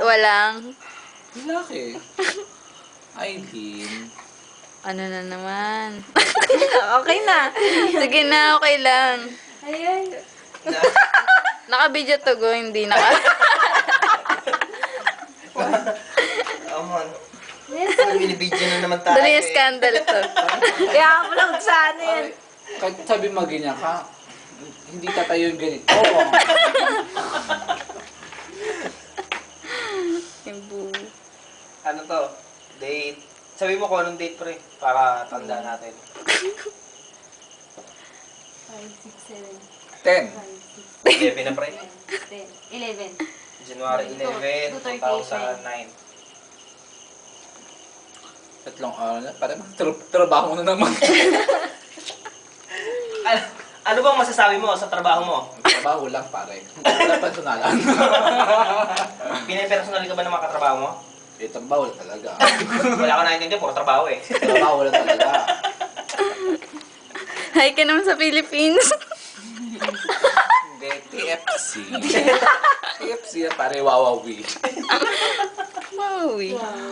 Walang. Laki. Aileen. Ano na naman? Okay na. Sige na, okay lang. Ayan. Naka-video to go, hindi naka. Amon. Binibidyo na naman tayo. Dali yung scandal to. I-upload sa ano yan. Kahit sabi mo ganyan ka, hindi tatayo yung ganito. Yung boo. Ano to? Date. Sabi mo kung anong date pre, para tanda natin. 5, 6, 7, 10. 11 na pre. 10, 11. January 11, 2009. Tatlong araw na. Parang trabaho na naman. Ano bang masasabi mo sa trabaho mo? Trabaho lang pare. Wala personalan. Pinapersonal ka ba ng mga katrabaho mo? Trabaho lang talaga. Wala ka naiintindihan, puro trabaho eh. Trabaho lang talaga. Hi ka naman sa Philippines. Hindi, TFC. TFC na pare wawawi. Maui. Wow.